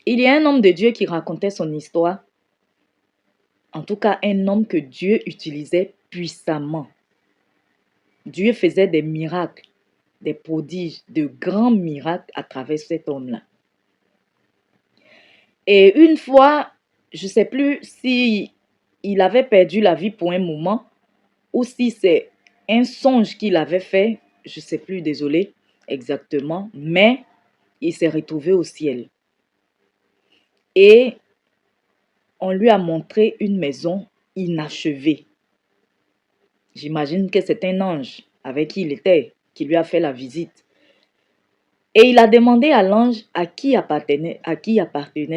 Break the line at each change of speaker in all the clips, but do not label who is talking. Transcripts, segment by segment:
Il y a un homme de Dieu qui racontait son histoire. En tout cas, un homme que Dieu utilisait puissamment. Dieu faisait des miracles, des prodiges, de grands miracles à travers cet homme-là. Et une fois, je ne sais plus si il avait perdu la vie pour un moment ou si c'est un songe qu'il avait fait, je ne sais plus, désolé exactement, mais il s'est retrouvé au ciel. Et on lui a montré une maison inachevée. J'imagine que c'est un ange avec qui il était, qui lui a fait la visite. Et il a demandé à l'ange à qui appartenait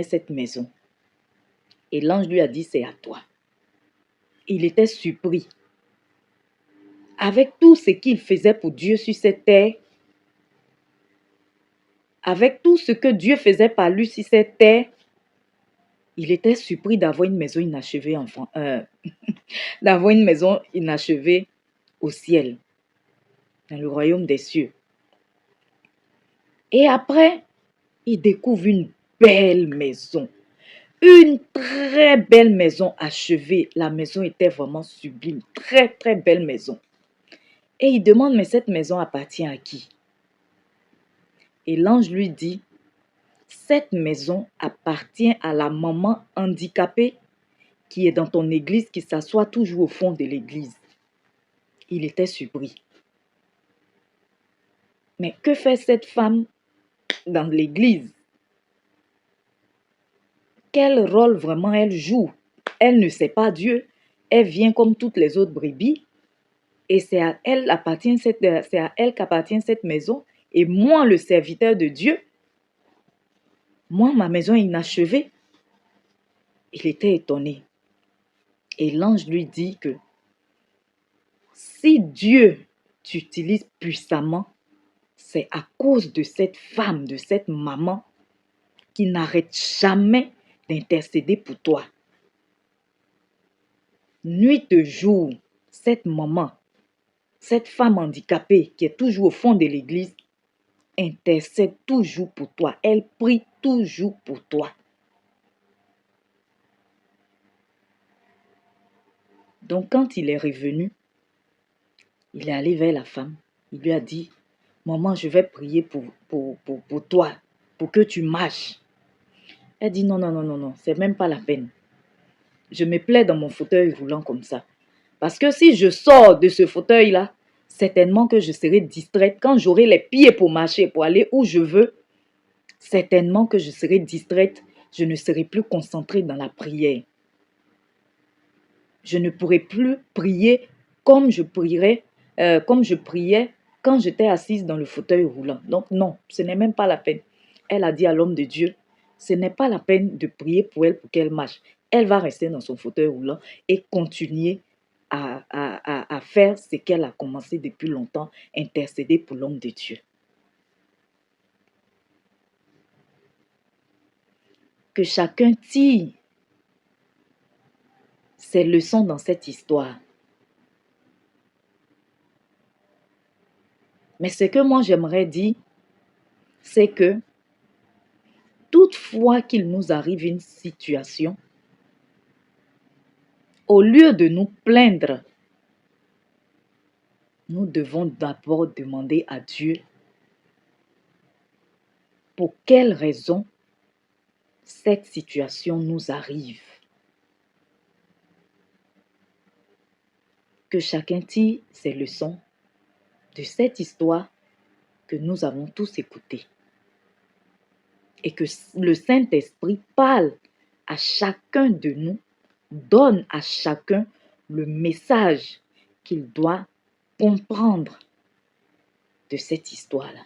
cette maison. Et l'ange lui a dit, c'est à toi. Il était surpris. Avec tout ce qu'il faisait pour Dieu sur cette terre, avec tout ce que Dieu faisait par lui sur cette terre, il était surpris d'avoir une maison inachevée, d'avoir une maison inachevée au ciel, dans le royaume des cieux. Et après, il découvre une belle maison. Une très belle maison achevée. La maison était vraiment sublime. Très, très belle maison. Et il demande, mais cette maison appartient à qui? Et l'ange lui dit, cette maison appartient à la maman handicapée qui est dans ton église, qui s'assoit toujours au fond de l'église. Il était surpris. Mais que fait cette femme dans l'église? Quel rôle vraiment elle joue? Elle ne sait pas Dieu. Elle vient comme toutes les autres brebis. Et c'est à elle qu'appartient cette maison. Et moi, le serviteur de Dieu, moi, ma maison est inachevée. Il était étonné. Et l'ange lui dit que si Dieu t'utilise puissamment, c'est à cause de cette femme, de cette maman qui n'arrête jamais d'intercéder pour toi. Nuit et jour, cette maman, cette femme handicapée qui est toujours au fond de l'église, intercède toujours pour toi. Elle prie toujours pour toi. Donc quand il est revenu, il est allé vers la femme. Il lui a dit, maman, je vais prier pour toi, pour que tu marches. Elle dit, non, non, non, non, non, c'est même pas la peine. Je me plais dans mon fauteuil roulant comme ça. Parce que si je sors de ce fauteuil-là, certainement que je serai distraite. Quand j'aurai les pieds pour marcher, pour aller où je veux, certainement que je serai distraite. Je ne serai plus concentrée dans la prière. Je ne pourrai plus prier comme je priais quand j'étais assise dans le fauteuil roulant. Donc non, ce n'est même pas la peine. Elle a dit à l'homme de Dieu, ce n'est pas la peine de prier pour elle pour qu'elle marche. Elle va rester dans son fauteuil roulant et continuer à faire ce qu'elle a commencé depuis longtemps, intercéder pour l'homme de Dieu. Que chacun tire ses leçons dans cette histoire. Mais ce que moi j'aimerais dire, c'est que toutefois qu'il nous arrive une situation, au lieu de nous plaindre, nous devons d'abord demander à Dieu pour quelle raison cette situation nous arrive. Que chacun tire ses leçons de cette histoire que nous avons tous écoutée. Et que le Saint-Esprit parle à chacun de nous, donne à chacun le message qu'il doit comprendre de cette histoire-là.